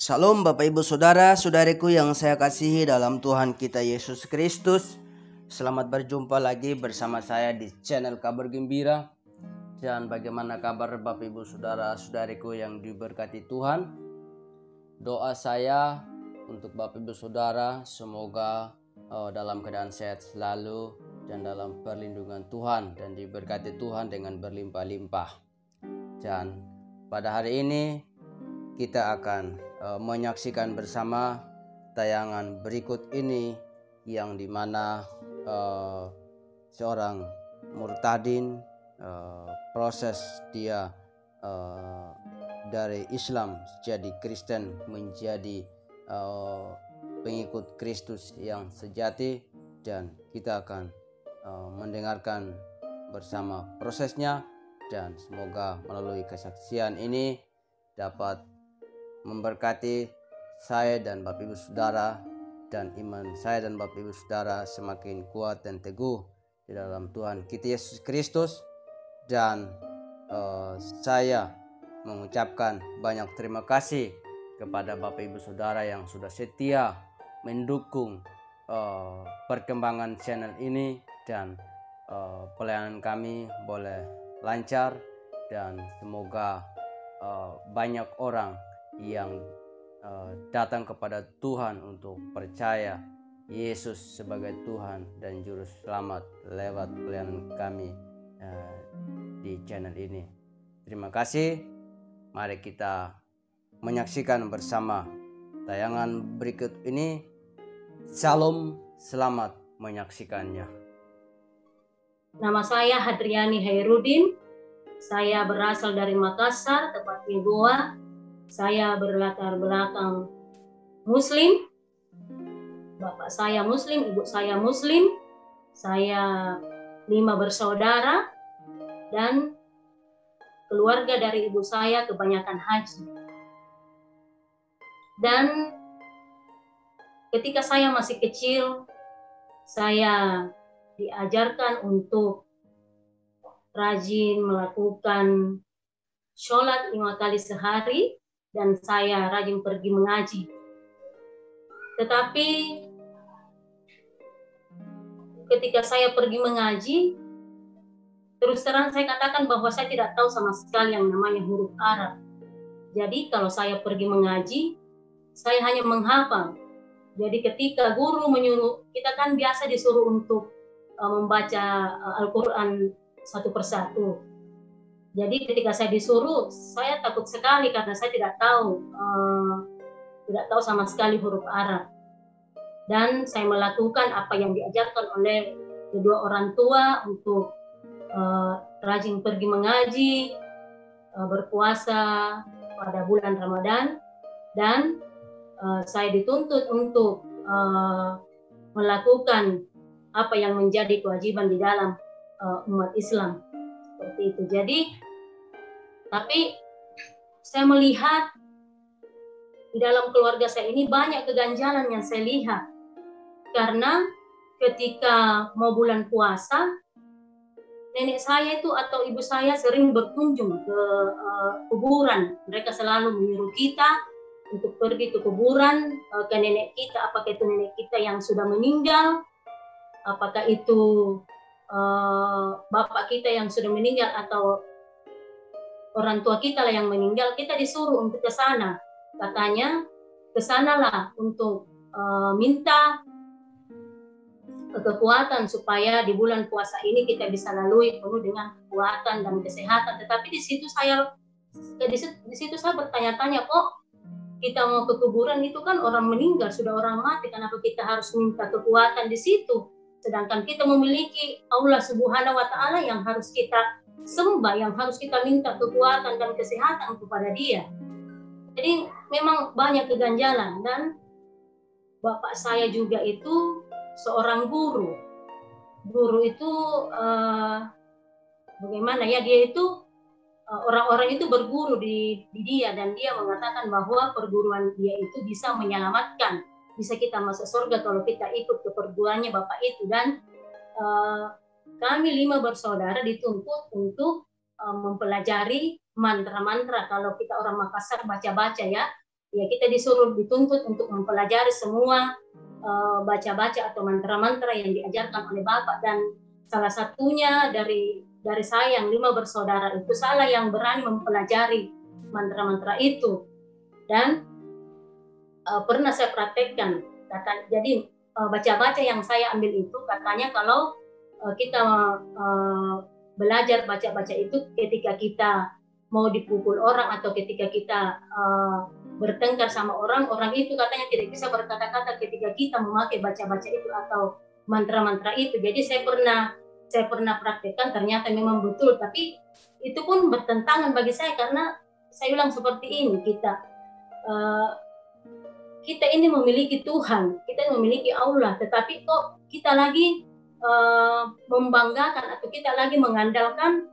Salam Bapak Ibu Saudara, saudariku yang saya kasihi dalam Tuhan kita Yesus Kristus. Selamat berjumpa lagi bersama saya di channel Kabar Gembira. Dan bagaimana kabar Bapak Ibu Saudara, saudariku yang diberkati Tuhan? Doa saya untuk Bapak Ibu Saudara semoga dalam keadaan sehat selalu dan dalam perlindungan Tuhan dan diberkati Tuhan dengan berlimpah-limpah. Dan pada hari ini kita akan menyaksikan bersama tayangan berikut ini yang dimana seorang murtadin proses dia dari Islam jadi Kristen menjadi pengikut Kristus yang sejati, dan kita akan mendengarkan bersama prosesnya, dan semoga melalui kesaksian ini dapat memberkati saya dan Bapak Ibu Saudara, dan iman saya dan Bapak Ibu Saudara semakin kuat dan teguh di dalam Tuhan kita Yesus Kristus. Dan saya mengucapkan banyak terima kasih kepada Bapak Ibu Saudara yang sudah setia mendukung perkembangan channel ini, dan pelayanan kami boleh lancar, dan semoga banyak orang yang datang kepada Tuhan untuk percaya Yesus sebagai Tuhan dan Juru Selamat lewat pelayanan kami di channel ini. Terima kasih. Mari kita menyaksikan bersama tayangan berikut ini. Salam, selamat menyaksikannya. Nama saya Hadriani Hairudin. Saya berasal dari Makassar, tepatnya Goa. Saya berlatar belakang Muslim. Bapak saya Muslim, ibu saya Muslim. Saya 5 bersaudara, dan keluarga dari ibu saya kebanyakan haji. Dan ketika saya masih kecil, saya diajarkan untuk rajin melakukan sholat 5 kali sehari, dan saya rajin pergi mengaji. Tetapi ketika saya pergi mengaji, terus terang saya katakan bahwa saya tidak tahu sama sekali yang namanya huruf Arab. Jadi kalau saya pergi mengaji, saya hanya menghafal. Jadi ketika guru menyuruh, kita kan biasa disuruh untuk membaca Al-Quran satu persatu. Jadi ketika saya disuruh, saya takut sekali karena saya tidak tahu sama sekali huruf Arab. Dan saya melakukan apa yang diajarkan oleh kedua orang tua untuk rajin pergi mengaji, berpuasa pada bulan Ramadan, dan saya dituntut untuk melakukan apa yang menjadi kewajiban di dalam umat Islam. Seperti itu. Jadi, tapi saya melihat di dalam keluarga saya ini banyak keganjalan yang saya lihat. Karena ketika mau bulan puasa, nenek saya itu atau ibu saya sering berkunjung ke kuburan. Mereka selalu menyuruh kita untuk pergi ke kuburan, ke nenek kita, apakah itu nenek kita yang sudah meninggal, apakah itu bapak kita yang sudah meninggal, atau orang tua kita lah yang meninggal. Kita disuruh untuk ke sana. Katanya ke sanalah untuk minta kekuatan supaya di bulan puasa ini kita bisa lalui penuh dengan kekuatan dan kesehatan. Tetapi di situ saya bertanya-tanya, kok kita mau ke kuburan, itu kan orang meninggal, sudah orang mati, kenapa kita harus minta kekuatan di situ? Sedangkan kita memiliki Allah Subhanahu wa Ta'ala yang harus kita sembah, yang harus kita minta kekuatan dan kesehatan kepada Dia. Jadi memang banyak keganjalan. Dan bapak saya juga itu seorang guru. Guru itu bagaimana ya, dia itu orang-orang itu berguru di dia, dan dia mengatakan bahwa perguruan dia itu bisa menyelamatkan, bisa kita masuk surga kalau kita ikut ke perguruannya bapak itu. Dan kami 5 bersaudara dituntut untuk mempelajari mantra-mantra. Kalau kita orang Makassar baca-baca ya, ya kita dituntut untuk mempelajari semua baca-baca atau mantra-mantra yang diajarkan oleh Bapak, dan salah satunya dari saya yang 5 bersaudara itu, saya yang berani mempelajari mantra-mantra itu, dan pernah saya praktekkan. Jadi baca-baca yang saya ambil itu katanya kalau kita belajar baca-baca itu ketika kita mau dipukul orang atau ketika kita bertengkar sama orang itu katanya tidak bisa berkata-kata ketika kita memakai baca-baca itu atau mantra-mantra itu. Jadi saya pernah praktekkan, ternyata memang betul, tapi itu pun bertentangan bagi saya, karena saya bilang seperti ini, kita ini memiliki Tuhan, kita memiliki Allah, tetapi kok kita lagi membanggakan atau kita lagi mengandalkan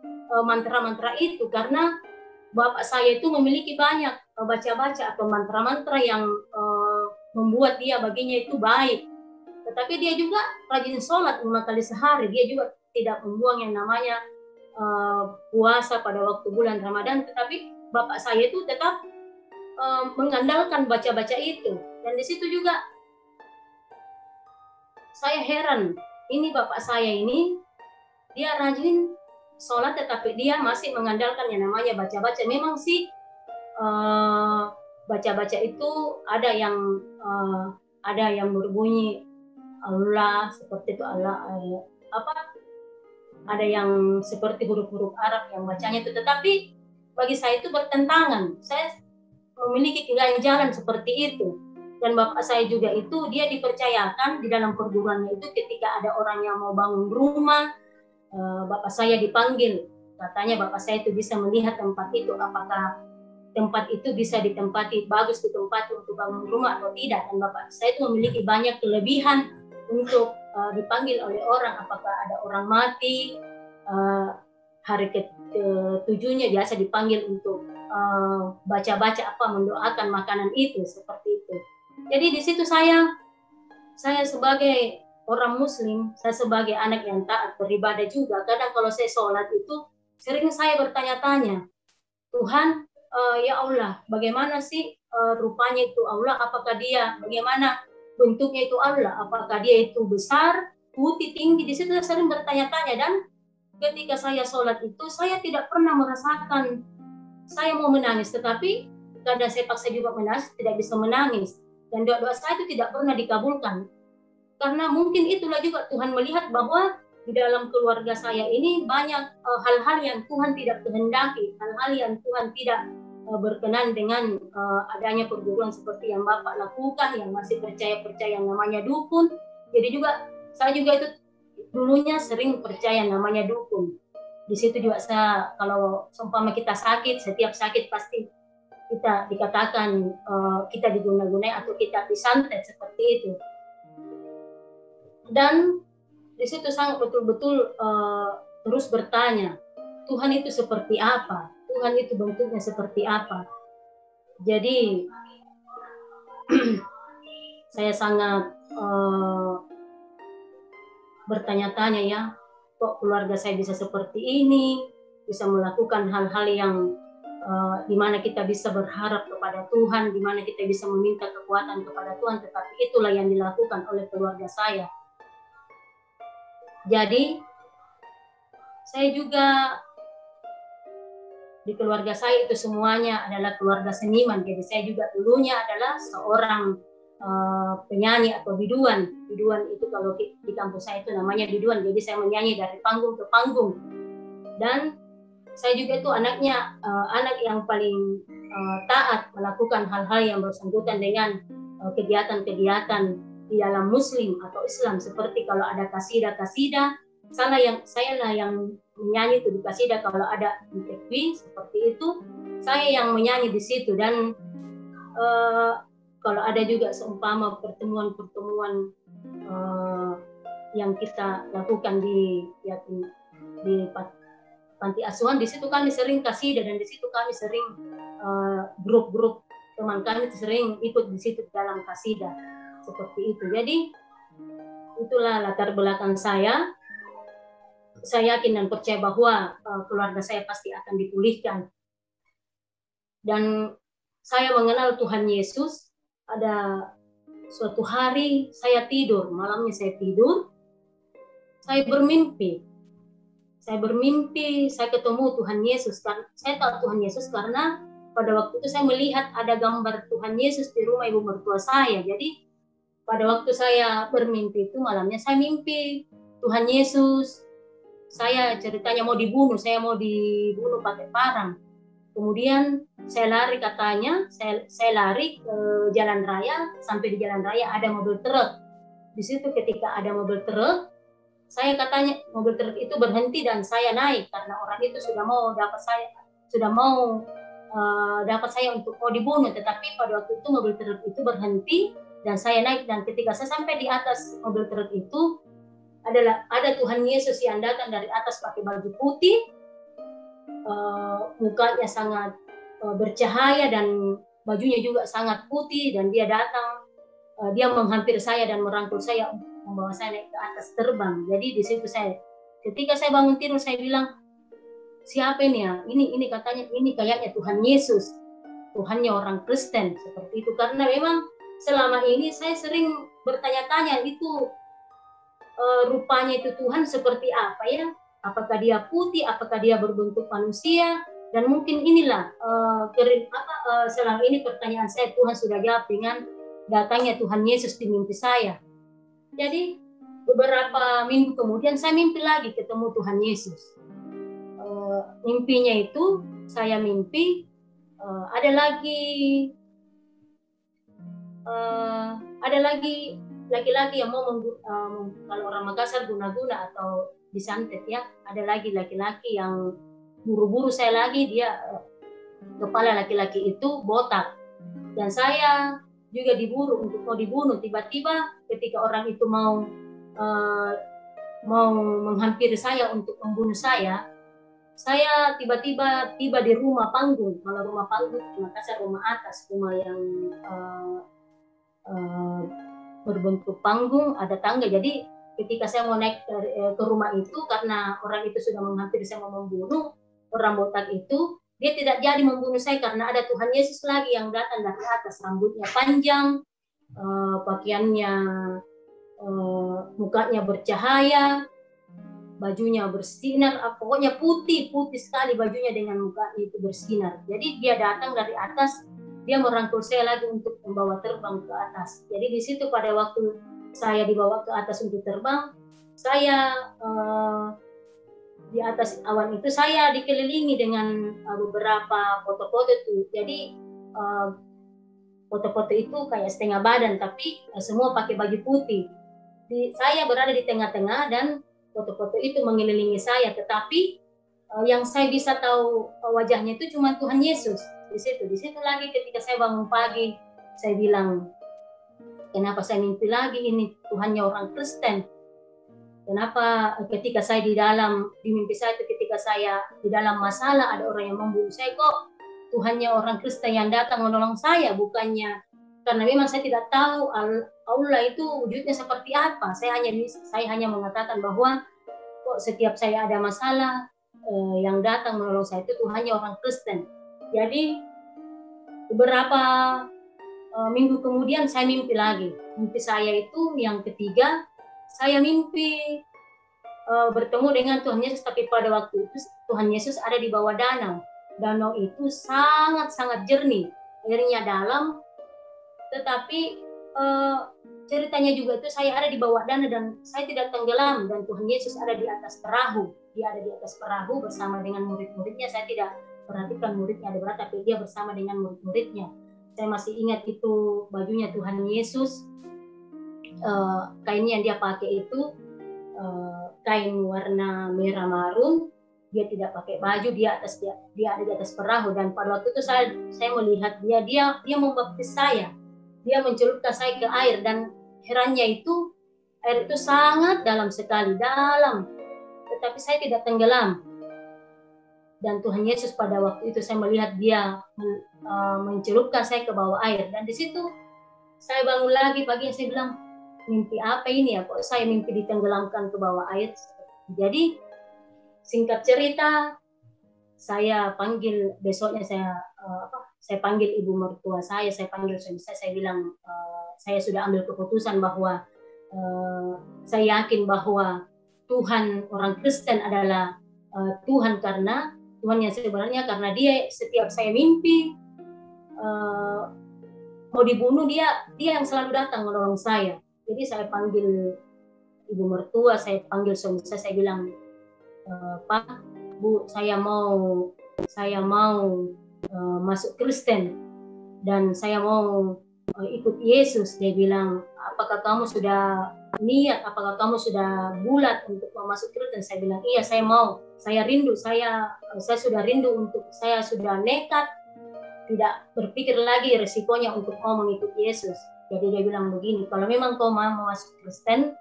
mantra-mantra itu, karena Bapak saya itu memiliki banyak baca-baca atau mantra-mantra yang membuat dia baginya itu baik. Tetapi dia juga rajin sholat 5 kali sehari. Dia juga tidak membuang yang namanya puasa pada waktu bulan Ramadan. Tetapi Bapak saya itu tetap mengandalkan baca-baca itu. Dan di situ juga saya heran. Ini Bapak saya ini, dia rajin sholat tetapi dia masih mengandalkan yang namanya baca-baca. Memang sih baca-baca itu ada yang berbunyi Allah seperti itu, Allah ada yang seperti huruf-huruf Arab yang bacanya itu, tetapi bagi saya itu bertentangan. Saya memiliki keganjalan seperti itu. Dan Bapak saya juga itu, dia dipercayakan di dalam perguruannya itu ketika ada orang yang mau bangun rumah, Bapak saya dipanggil. Katanya Bapak saya itu bisa melihat tempat itu, apakah tempat itu bisa ditempati, bagus ditempati untuk bangun rumah atau tidak. Dan Bapak saya itu memiliki banyak kelebihan untuk dipanggil oleh orang, apakah ada orang mati, hari ke-7-nya biasa dipanggil untuk baca-baca mendoakan makanan itu, seperti itu. Jadi di situ saya sebagai orang Muslim, saya sebagai anak yang taat beribadah juga, kadang kalau saya sholat itu sering saya bertanya-tanya, Tuhan, ya Allah, bagaimana sih rupanya itu Allah? Apakah dia, bagaimana bentuknya itu Allah? Apakah dia itu besar, putih, tinggi? Di situ saya sering bertanya-tanya, dan ketika saya sholat itu saya tidak pernah merasakan saya mau menangis, tetapi kadang saya paksa juga menangis, tidak bisa menangis, dan doa-doa saya itu tidak pernah dikabulkan. Karena mungkin itulah juga Tuhan melihat bahwa di dalam keluarga saya ini banyak hal-hal yang Tuhan tidak kehendaki, hal-hal yang Tuhan tidak berkenan dengan adanya perguruan seperti yang Bapak lakukan, yang masih percaya yang namanya dukun. Jadi juga saya juga itu dulunya sering percaya namanya dukun. Di situ juga saya, kalau seumpama kita sakit, setiap sakit pasti kita dikatakan kita diguna-gunai atau kita disantet seperti itu. Dan di situ sangat betul-betul terus bertanya, Tuhan itu seperti apa? Tuhan itu bentuknya seperti apa? Jadi saya sangat bertanya-tanya, ya, kok keluarga saya bisa seperti ini, bisa melakukan hal-hal yang di mana kita bisa berharap kepada Tuhan, di mana kita bisa meminta kekuatan kepada Tuhan, tetapi itulah yang dilakukan oleh keluarga saya. Jadi saya juga di keluarga saya itu semuanya adalah keluarga seniman. Jadi saya juga dulunya adalah seorang penyanyi atau biduan. Biduan itu kalau di kampus saya itu namanya biduan. Jadi saya menyanyi dari panggung ke panggung. Dan saya juga itu anak yang paling taat melakukan hal-hal yang bersangkutan dengan kegiatan-kegiatan di dalam Muslim atau Islam, seperti kalau ada kasidah, saya lah yang menyanyi itu di kasidah. Kalau ada di tekwi seperti itu, saya yang menyanyi di situ. Dan kalau ada juga seumpama pertemuan yang kita lakukan di panti asuhan, di situ kami sering kasidah, dan di situ kami sering grup-grup teman kami sering ikut di situ dalam kasidah seperti itu. Jadi itulah latar belakang saya. Saya yakin dan percaya bahwa keluarga saya pasti akan dipulihkan. Dan saya mengenal Tuhan Yesus, ada suatu hari saya tidur, malamnya saya tidur, saya bermimpi. Saya ketemu Tuhan Yesus. Saya tahu Tuhan Yesus karena pada waktu itu saya melihat ada gambar Tuhan Yesus di rumah ibu mertua saya. Jadi pada waktu saya bermimpi itu malamnya saya mimpi Tuhan Yesus. Saya ceritanya saya mau dibunuh pakai parang. Kemudian saya lari katanya, saya lari ke jalan raya, sampai di jalan raya ada mobil truk. Di situ ketika ada mobil truk, saya katanya mobil truk itu berhenti dan saya naik karena orang itu sudah mau dapat saya untuk mau dibunuh. Tetapi pada waktu itu mobil truk itu berhenti dan saya naik, dan ketika saya sampai di atas mobil truk itu ada Tuhan Yesus yang datang dari atas pakai baju putih. Mukanya sangat bercahaya dan bajunya juga sangat putih, dan dia datang, dia menghampiri saya dan merangkul saya untuk membawa saya naik ke atas terbang. Jadi di situ ketika saya bangun tidur, saya bilang, siapa ini ya? Ini katanya ini kayaknya Tuhan Yesus, Tuhannya orang Kristen seperti itu. Karena memang selama ini saya sering bertanya-tanya itu rupanya itu Tuhan seperti apa ya? Apakah dia putih, apakah dia berbentuk manusia, dan mungkin inilah selama ini pertanyaan saya Tuhan sudah jawab dengan datangnya Tuhan Yesus di mimpi saya. Jadi beberapa minggu kemudian saya mimpi lagi ketemu Tuhan Yesus. Mimpinya itu saya mimpi ada lagi laki-laki yang mau kalau orang Makassar guna-guna atau disantet ya, ada lagi laki-laki yang buru-buru saya lagi, dia kepala laki-laki itu botak dan saya juga diburu untuk mau dibunuh. Tiba-tiba ketika orang itu mau menghampiri saya untuk membunuh saya tiba-tiba tiba di rumah panggung. Kalau rumah panggung di Makassar rumah atas, rumah yang berbentuk panggung, ada tangga. Jadi ketika saya mau naik ke rumah itu, karena orang itu sudah menghampiri saya mau membunuh, orang botak itu, dia tidak jadi membunuh saya karena ada Tuhan Yesus lagi yang datang dari atas, rambutnya panjang, pakaiannya, mukanya bercahaya, bajunya bersinar, pokoknya putih sekali bajunya dengan mukanya itu bersinar. Jadi dia datang dari atas, dia merangkul saya lagi untuk membawa terbang ke atas. Jadi di situ pada waktu saya dibawa ke atas untuk terbang, saya di atas awan itu saya dikelilingi dengan beberapa foto-foto itu. Jadi foto-foto itu kayak setengah badan, tapi semua pakai baju putih. Saya berada di tengah-tengah dan foto-foto itu mengelilingi saya. Tetapi yang saya bisa tahu wajahnya itu cuma Tuhan Yesus. Di situ lagi ketika saya bangun pagi, saya bilang, kenapa saya mimpi lagi ini Tuhannya orang Kristen? Kenapa ketika saya di mimpi saya itu, ketika saya di dalam masalah, ada orang yang membunuh saya, kok Tuhannya orang Kristen yang datang menolong saya? Bukannya, karena memang saya tidak tahu Allah itu wujudnya seperti apa. Saya hanya mengatakan bahwa kok setiap saya ada masalah, yang datang menolong saya itu Tuhannya orang Kristen. Jadi beberapa minggu kemudian saya mimpi lagi. Mimpi saya itu yang ketiga, saya mimpi bertemu dengan Tuhan Yesus, tapi pada waktu itu Tuhan Yesus ada di bawah danau. Danau itu sangat-sangat jernih, airnya dalam, tetapi ceritanya juga itu saya ada di bawah danau dan saya tidak tenggelam, dan Tuhan Yesus ada di atas perahu. Dia ada di atas perahu bersama dengan murid-muridnya. Saya tidak perhatikan muridnya ada berapa, tapi dia bersama dengan murid-muridnya. Saya masih ingat itu bajunya Tuhan Yesus, kainnya yang dia pakai itu kain warna merah marun. Dia tidak pakai baju, dia ada di atas perahu. Dan pada waktu itu saya melihat dia membaptis saya, dia mencelupkan saya ke air, dan herannya itu air itu sangat dalam sekali, tetapi saya tidak tenggelam. Dan Tuhan Yesus pada waktu itu saya melihat dia mencelupkan saya ke bawah air. Dan di situ saya bangun lagi pagi, saya bilang, mimpi apa ini ya, kok saya mimpi ditenggelamkan ke bawah air. Jadi singkat cerita, saya panggil besoknya, saya panggil ibu mertua saya panggil suami saya bilang saya sudah ambil keputusan bahwa saya yakin bahwa Tuhan orang Kristen adalah Tuhan, karena Tuhan yang sebenarnya, karena dia setiap saya mimpi mau dibunuh, dia yang selalu datang menolong saya. Jadi saya panggil ibu mertua, saya panggil suami saya bilang, Pak, Bu, saya mau masuk Kristen dan saya mau ikut Yesus. Dia bilang, apakah kamu sudah niat, apakah kamu sudah bulat untuk masuk Kristen? Saya bilang, iya, saya mau, saya rindu, saya sudah rindu untuk, saya sudah nekat, tidak berpikir lagi resikonya untuk mau mengikuti Yesus. Jadi dia bilang begini, kalau memang kau mau masuk Kristen,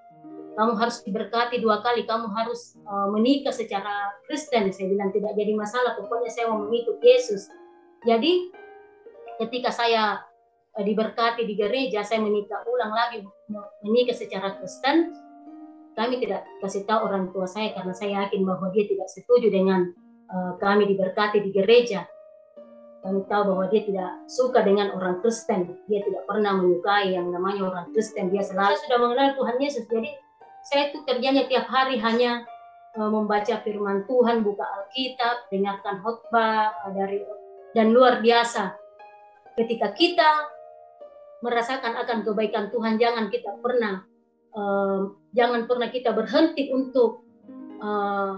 kamu harus diberkati 2 kali, kamu harus menikah secara Kristen. Saya bilang tidak jadi masalah, pokoknya saya mau mengikuti Yesus. Jadi ketika saya diberkati di gereja, saya menikah ulang lagi, menikah secara Kristen. Kami tidak kasih tahu orang tua saya karena saya yakin bahwa dia tidak setuju dengan kami diberkati di gereja. Kami tahu bahwa dia tidak suka dengan orang Kristen, dia tidak pernah menyukai yang namanya orang Kristen, dia selalu sudah mengenal Tuhan Yesus. Jadi saya itu kerjanya tiap hari hanya membaca firman Tuhan, buka Alkitab, dengarkan khotbah dan luar biasa. Ketika kita merasakan akan kebaikan Tuhan, jangan pernah kita berhenti untuk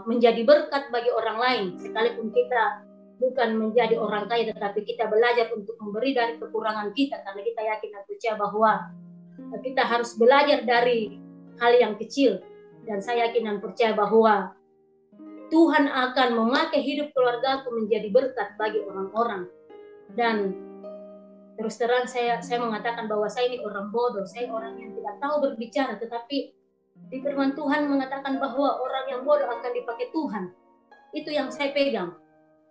menjadi berkat bagi orang lain, sekalipun kita bukan menjadi orang kaya, tetapi kita belajar untuk memberi dari kekurangan kita, karena kita yakin dan percaya bahwa kita harus belajar dari hal yang kecil. Dan saya yakin dan percaya bahwa Tuhan akan memakai hidup keluargaku menjadi berkat bagi orang-orang. Dan terus terang saya mengatakan bahwa saya ini orang bodoh, saya orang yang tidak tahu berbicara, tetapi di firman Tuhan mengatakan bahwa orang yang bodoh akan dipakai Tuhan. Itu yang saya pegang.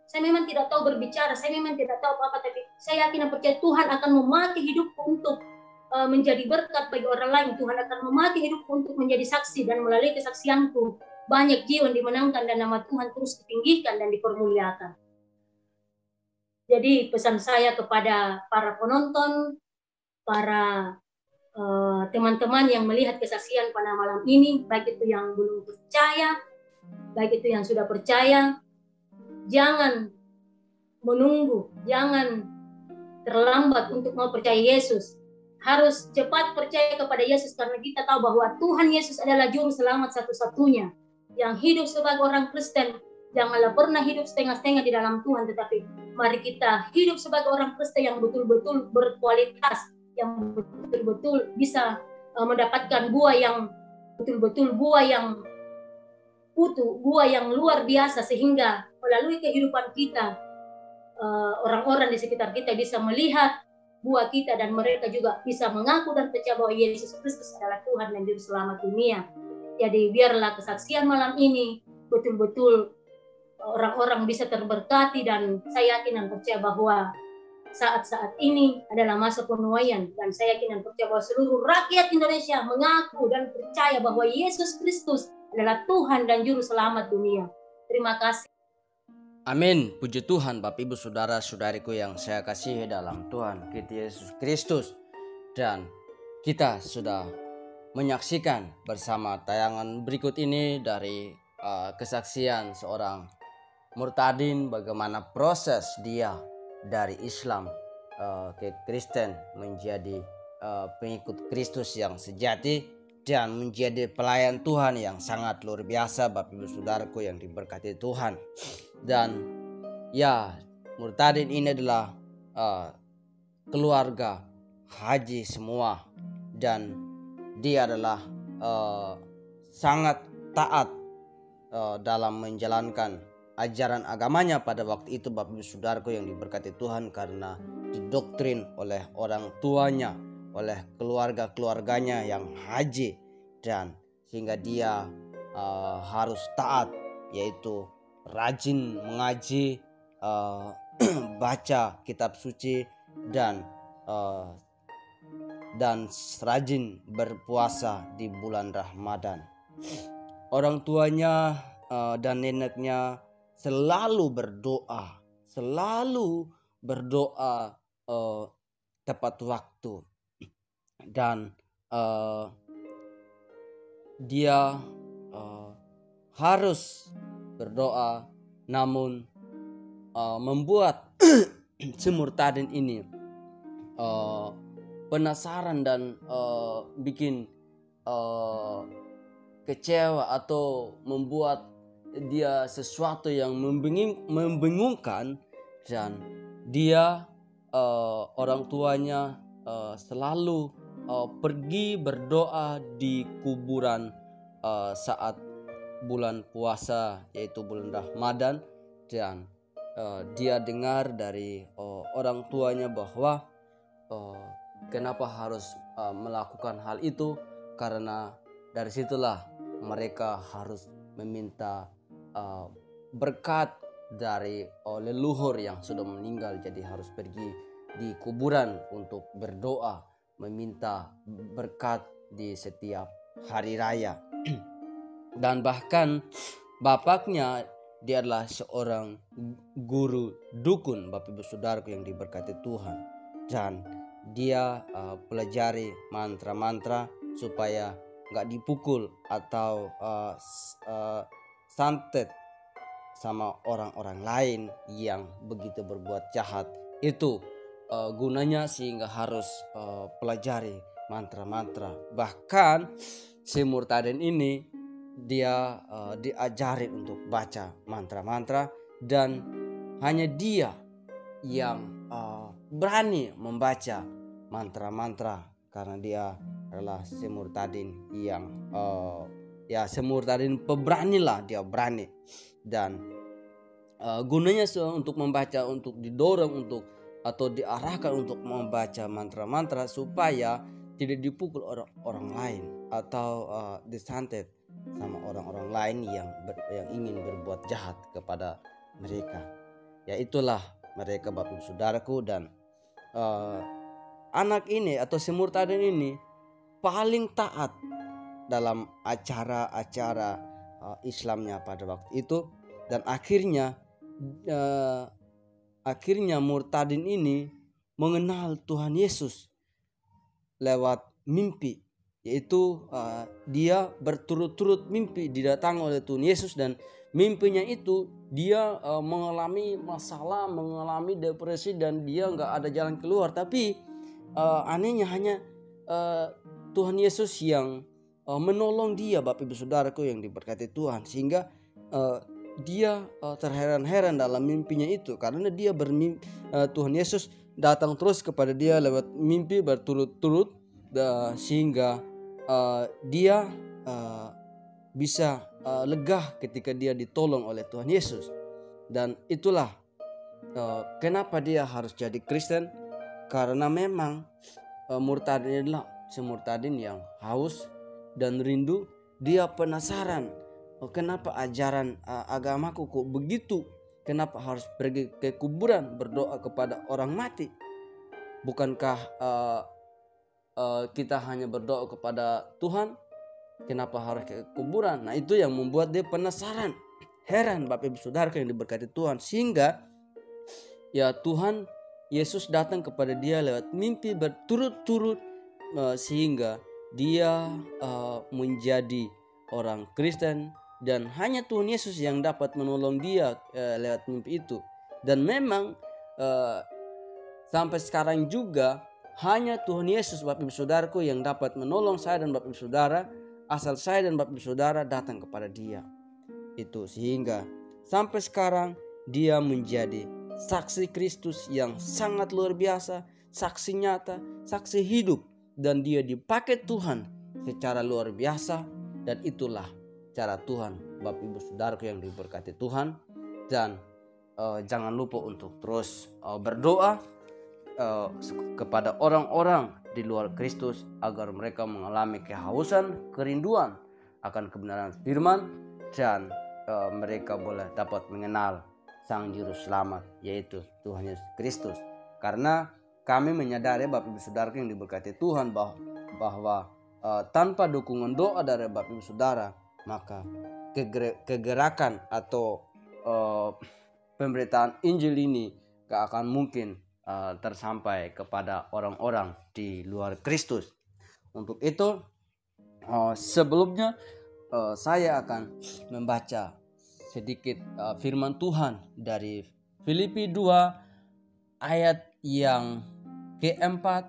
Saya memang tidak tahu berbicara, saya memang tidak tahu apa-apa, tapi saya yakin dan percaya Tuhan akan memakai hidupku untuk menjadi berkat bagi orang lain. Tuhan akan memakai hidupku untuk menjadi saksi, dan melalui kesaksianku banyak jiwa dimenangkan dan nama Tuhan terus ditinggikan dan dipermuliakan. Jadi pesan saya kepada para penonton, para teman-teman yang melihat kesaksian pada malam ini, baik itu yang belum percaya, baik itu yang sudah percaya, jangan menunggu, jangan terlambat untuk mau percaya Yesus. Harus cepat percaya kepada Yesus, karena kita tahu bahwa Tuhan Yesus adalah juru selamat satu-satunya. Yang hidup sebagai orang Kristen, janganlah pernah hidup setengah-setengah di dalam Tuhan, tetapi mari kita hidup sebagai orang Kristen yang betul-betul berkualitas, yang betul-betul bisa mendapatkan buah yang betul-betul buah yang utuh, buah yang luar biasa, sehingga melalui kehidupan kita orang-orang di sekitar kita bisa melihat buah kita, dan mereka juga bisa mengaku dan percaya bahwa Yesus Kristus adalah Tuhan dan Juru Selamat dunia. Jadi biarlah kesaksian malam ini betul-betul orang-orang bisa terberkati, dan saya yakin dan percaya bahwa saat-saat ini adalah masa penuaian, dan saya yakin dan percaya bahwa seluruh rakyat Indonesia mengaku dan percaya bahwa Yesus Kristus adalah Tuhan dan Juru Selamat dunia. Terima kasih. Amin. Puji Tuhan, Bapak Ibu Saudara-saudariku yang saya kasihi dalam Tuhan kita Yesus Kristus. Dan kita sudah menyaksikan bersama tayangan berikut ini dari kesaksian seorang murtadin, bagaimana proses dia dari Islam ke Kristen menjadi pengikut Kristus yang sejati dan menjadi pelayan Tuhan yang sangat luar biasa, Bapak Ibu Saudaraku yang diberkati Tuhan. Dan ya, murtadin ini adalah keluarga haji semua, dan dia adalah sangat taat dalam menjalankan ajaran agamanya pada waktu itu, Bapak Ibu Saudaraku yang diberkati Tuhan, karena didoktrin oleh orang tuanya, oleh keluarganya yang haji, dan sehingga dia harus taat, yaitu rajin mengaji, baca kitab suci, dan rajin berpuasa di bulan Ramadan. Orang tuanya dan neneknya selalu berdoa, selalu berdoa tepat waktu, dan dia harus berdoa, namun membuat si murtadin ini penasaran dan bikin kecewa atau membuat dia sesuatu yang membingungkan, dan dia orang tuanya selalu pergi berdoa di kuburan saat bulan puasa, yaitu bulan Ramadan, dan dia dengar dari orang tuanya bahwa kenapa harus melakukan hal itu, karena dari situlah mereka harus meminta berkat dari leluhur yang sudah meninggal. Jadi harus pergi di kuburan untuk berdoa, meminta berkat di setiap hari raya. Dan bahkan bapaknya, dia adalah seorang guru dukun, Bapak Ibu Saudaraku yang diberkati Tuhan, dan dia pelajari mantra-mantra supaya nggak dipukul atau santet sama orang-orang lain yang begitu berbuat jahat. Itu gunanya sehingga harus pelajari mantra-mantra. Bahkan si murtadin ini dia diajari untuk baca mantra-mantra, dan hanya dia yang berani membaca mantra-mantra, karena dia adalah si murtadin yang si murtadin pemberani lah, dia berani. Dan gunanya untuk membaca, untuk didorong untuk atau diarahkan untuk membaca mantra-mantra supaya tidak dipukul orang lain atau disantet sama orang-orang lain yang ingin berbuat jahat kepada mereka. Ya itulah mereka, Bapak Ibu Saudaraku. Dan anak ini atau si murtadin ini paling taat dalam acara-acara Islamnya pada waktu itu. Dan akhirnya murtadin ini mengenal Tuhan Yesus lewat mimpi, yaitu dia berturut-turut mimpi didatangi oleh Tuhan Yesus, dan mimpinya itu dia mengalami masalah, mengalami depresi, dan dia nggak ada jalan keluar. Tapi anehnya hanya Tuhan Yesus yang menolong dia, Bapak Ibu Saudaraku yang diberkati Tuhan, sehingga dia terheran-heran dalam mimpinya itu, karena dia Tuhan Yesus datang terus kepada dia lewat mimpi berturut-turut, sehingga dia bisa lega ketika dia ditolong oleh Tuhan Yesus. Dan itulah kenapa dia harus jadi Kristen, karena memang murtadin adalah semurtadin yang haus dan rindu. Dia penasaran, kenapa ajaran agamaku kok begitu? Kenapa harus pergi ke kuburan berdoa kepada orang mati? Bukankah kita hanya berdoa kepada Tuhan? Kenapa harus ke kuburan? Nah, itu yang membuat dia penasaran, heran, Bapak Ibu Saudara yang diberkati Tuhan, sehingga ya Tuhan Yesus datang kepada dia lewat mimpi berturut-turut, sehingga dia menjadi orang Kristen. Dan hanya Tuhan Yesus yang dapat menolong dia lewat mimpi itu. Dan memang sampai sekarang juga hanya Tuhan Yesus, Bapak Ibu Saudaraku, yang dapat menolong saya dan Bapak Ibu Saudara, asal saya dan Bapak Ibu Saudara datang kepada dia. Itu sehingga sampai sekarang dia menjadi saksi Kristus yang sangat luar biasa, saksi nyata, saksi hidup, dan dia dipakai Tuhan secara luar biasa. Dan itulah cara Tuhan, Bapak Ibu Saudaraku yang diberkati Tuhan. Dan jangan lupa untuk terus berdoa kepada orang-orang di luar Kristus, agar mereka mengalami kehausan, kerinduan akan kebenaran firman, dan mereka boleh dapat mengenal Sang Juru Selamat, yaitu Tuhan Yesus Kristus. Karena kami menyadari, Bapak Ibu Saudara yang diberkati Tuhan, bahwa tanpa dukungan doa dari Bapak Ibu Saudara, maka kegerakan atau pemberitaan Injil ini gak akan mungkin tersampai kepada orang-orang di luar Kristus. Untuk itu sebelumnya saya akan membaca sedikit firman Tuhan dari Filipi 2 ayat yang keempat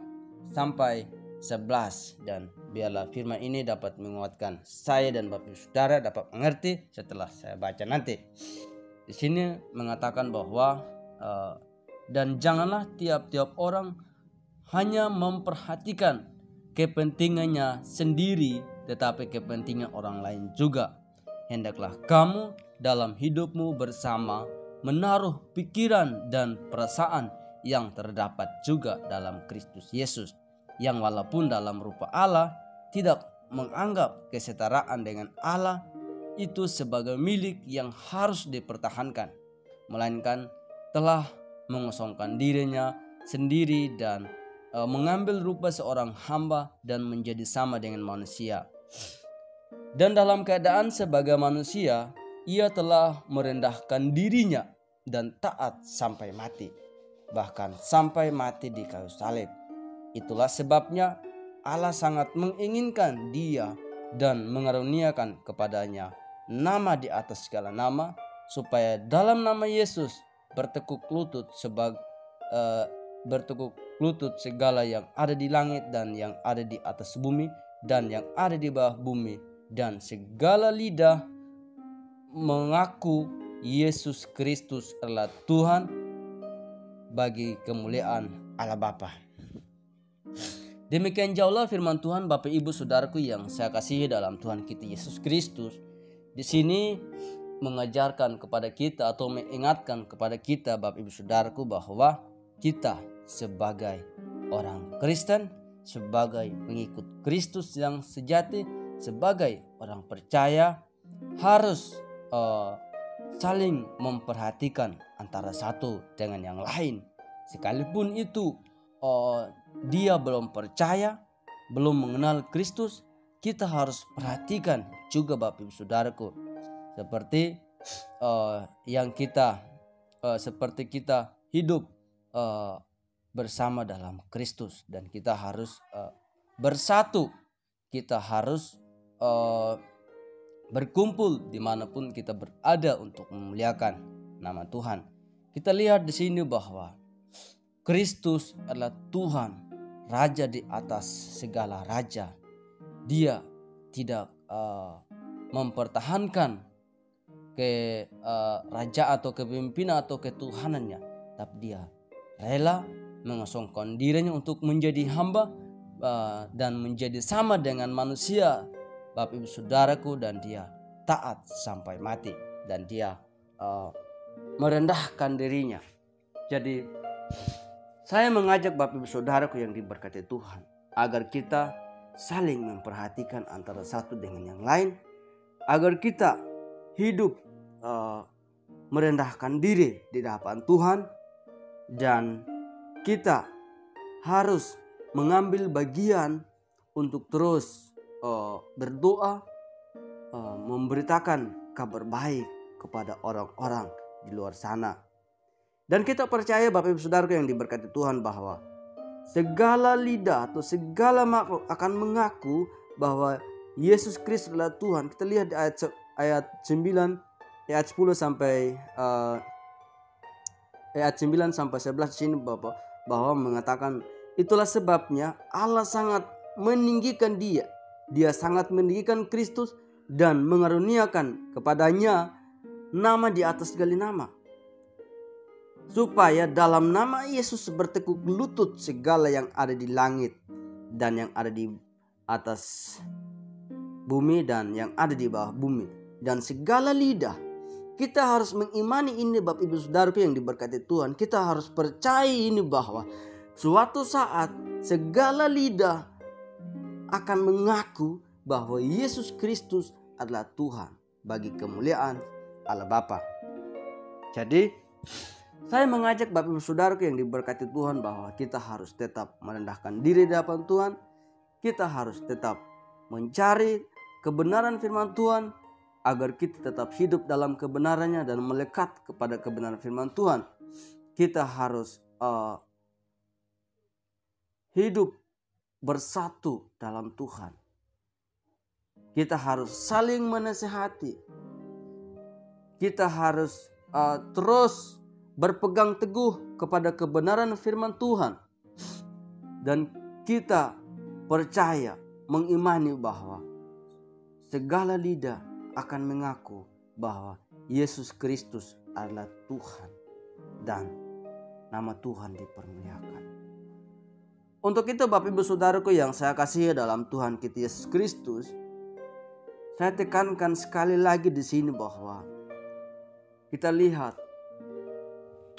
sampai 11, dan biarlah firman ini dapat menguatkan saya dan Bapak Saudara dapat mengerti setelah saya baca nanti. Di sini mengatakan bahwa dan janganlah tiap-tiap orang hanya memperhatikan kepentingannya sendiri, tetapi kepentingan orang lain juga. Hendaklah kamu dalam hidupmu bersama menaruh pikiran dan perasaan yang terdapat juga dalam Kristus Yesus, yang walaupun dalam rupa Allah tidak menganggap kesetaraan dengan Allah itu sebagai milik yang harus dipertahankan, melainkan telah mengosongkan dirinya sendiri dan mengambil rupa seorang hamba dan menjadi sama dengan manusia. Dan dalam keadaan sebagai manusia, ia telah merendahkan dirinya dan taat sampai mati, bahkan sampai mati di kayu salib. Itulah sebabnya Allah sangat menginginkan dia dan mengaruniakan kepadanya nama di atas segala nama, supaya dalam nama Yesus bertekuk lutut segala yang ada di langit dan yang ada di atas bumi dan yang ada di bawah bumi, dan segala lidah mengaku Yesus Kristus adalah Tuhan, bagi kemuliaan Allah Bapa. Demikian jauhlah firman Tuhan, Bapak Ibu Saudaraku yang saya kasihi dalam Tuhan kita Yesus Kristus. Di sini mengajarkan kepada kita atau mengingatkan kepada kita, Bapak Ibu Saudaraku, bahwa kita sebagai orang Kristen, sebagai pengikut Kristus yang sejati, sebagai orang percaya harus saling memperhatikan antara satu dengan yang lain. Sekalipun itu dia belum percaya, belum mengenal Kristus, kita harus perhatikan juga, Bapak Ibu Saudaraku, seperti seperti kita hidup bersama dalam Kristus, dan kita harus bersatu, kita harus berkumpul dimanapun kita berada untuk memuliakan nama Tuhan. Kita lihat di sini bahwa Kristus adalah Tuhan, Raja di atas segala raja. Dia tidak mempertahankan raja atau kepemimpinan atau ketuhanannya, tapi dia rela mengosongkan dirinya untuk menjadi hamba dan menjadi sama dengan manusia, Bapak Ibu Saudaraku, dan dia taat sampai mati, dan dia merendahkan dirinya. Jadi saya mengajak Bapak Ibu Saudaraku yang diberkati Tuhan, agar kita saling memperhatikan antara satu dengan yang lain, agar kita hidup merendahkan diri di hadapan Tuhan, dan kita harus mengambil bagian untuk terus berdoa, memberitakan kabar baik kepada orang-orang di luar sana. Dan kita percaya, Bapak Ibu Saudaraku yang diberkati Tuhan, bahwa segala lidah atau segala makhluk akan mengaku bahwa Yesus Kristus adalah Tuhan. Kita lihat di ayat 9, ayat 10 sampai ayat 9 sampai 11 di sini, Bapak, bahwa mengatakan, itulah sebabnya Allah sangat meninggikan dia. Dia sangat meninggikan Kristus dan mengaruniakan kepadanya nama di atas segala nama, supaya dalam nama Yesus bertekuk lutut segala yang ada di langit dan yang ada di atas bumi dan yang ada di bawah bumi, dan segala lidah. Kita harus mengimani ini, Bapak Ibu Saudaraku yang diberkati Tuhan. Kita harus percaya ini, bahwa suatu saat segala lidah akan mengaku bahwa Yesus Kristus adalah Tuhan, bagi kemuliaan Allah Bapa. Jadi saya mengajak Bapak Ibu Saudaraku yang diberkati Tuhan, bahwa kita harus tetap merendahkan diri di hadapan Tuhan. Kita harus tetap mencari kebenaran firman Tuhan, agar kita tetap hidup dalam kebenarannya dan melekat kepada kebenaran firman Tuhan. kita harus hidup bersatu dalam Tuhan. Kita harus saling menasihati. Kita harus terus berpegang teguh kepada kebenaran firman Tuhan. Dan kita percaya, mengimani bahwa segala lidah akan mengaku bahwa Yesus Kristus adalah Tuhan dan nama Tuhan dipermuliakan. Untuk itu Bapak Ibu Saudaraku yang saya kasihi dalam Tuhan kita Yesus Kristus, saya tekankan sekali lagi di sini bahwa kita lihat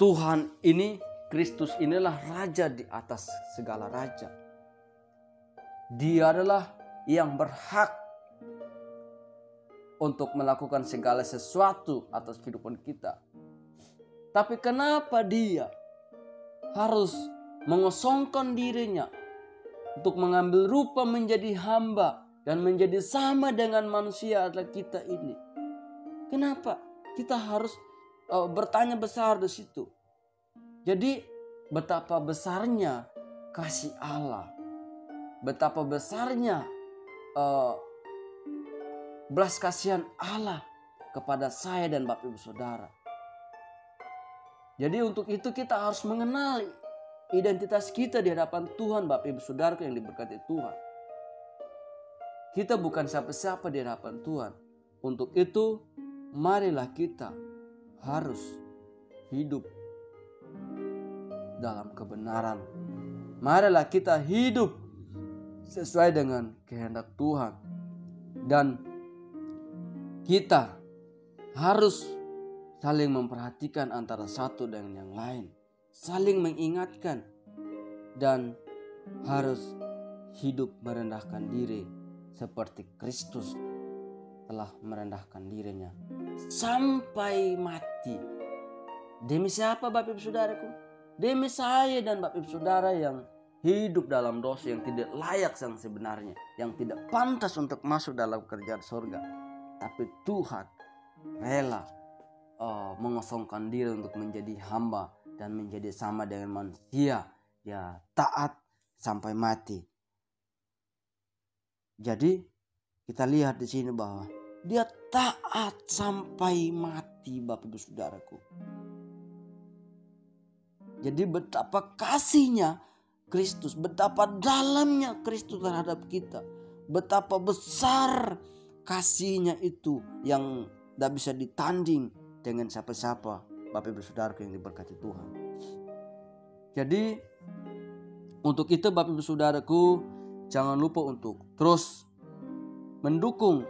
Tuhan ini, Kristus inilah raja di atas segala raja. Dia adalah yang berhak untuk melakukan segala sesuatu atas kehidupan kita. Tapi kenapa dia harus mengosongkan dirinya untuk mengambil rupa menjadi hamba dan menjadi sama dengan manusia adalah kita ini? Kenapa? Kita harus bertanya besar di situ. Jadi betapa besarnya kasih Allah, betapa besarnya belas kasihan Allah kepada saya dan Bapak Ibu Saudara. Jadi untuk itu kita harus mengenali identitas kita di hadapan Tuhan, Bapak Ibu Saudara yang diberkati Tuhan. Kita bukan siapa-siapa di hadapan Tuhan. Untuk itu marilah kita harus hidup dalam kebenaran. Marilah kita hidup sesuai dengan kehendak Tuhan. Dan kita harus saling memperhatikan antara satu dengan yang lain. Saling mengingatkan. Dan harus hidup merendahkan diri seperti Kristus telah merendahkan dirinya sampai mati. Demi siapa Bapak Ibu Saudaraku? Demi saya dan Bapak Ibu Saudara yang hidup dalam dosa, yang tidak layak yang sebenarnya, yang tidak pantas untuk masuk dalam kerajaan surga. Tapi Tuhan rela mengosongkan diri untuk menjadi hamba dan menjadi sama dengan manusia. Dia taat sampai mati. Jadi kita lihat di sini bahwa dia taat sampai mati, Bapak Ibu Saudaraku. Jadi betapa kasihnya Kristus, betapa dalamnya Kristus terhadap kita, betapa besar kasihnya itu yang tidak bisa ditanding dengan siapa-siapa, Bapak Ibu Saudaraku yang diberkati Tuhan. Jadi untuk itu Bapak Ibu Saudaraku, jangan lupa untuk terus mendukung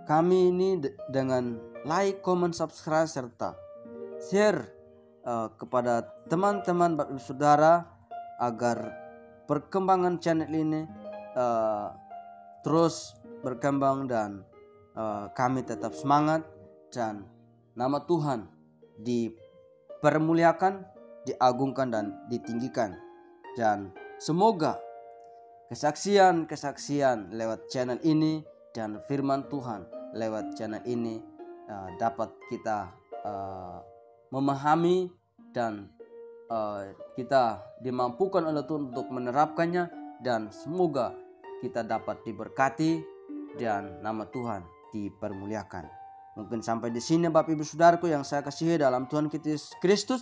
kami ini dengan like, comment, subscribe, serta share kepada teman-teman Bapak Ibu Saudara agar perkembangan channel ini terus berkembang dan kami tetap semangat dan nama Tuhan dipermuliakan, diagungkan dan ditinggikan. Dan semoga kesaksian-kesaksian lewat channel ini dan firman Tuhan lewat channel ini dapat kita memahami dan kita dimampukan oleh Tuhan untuk menerapkannya, dan semoga kita dapat diberkati dan nama Tuhan dipermuliakan. Mungkin sampai di sini Bapak Ibu Saudaraku yang saya kasihi dalam Tuhan kita Yesus Kristus.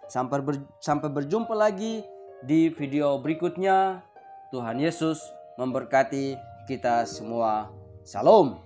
Sampai berjumpa lagi di video berikutnya. Tuhan Yesus memberkati kita semua. Shalom.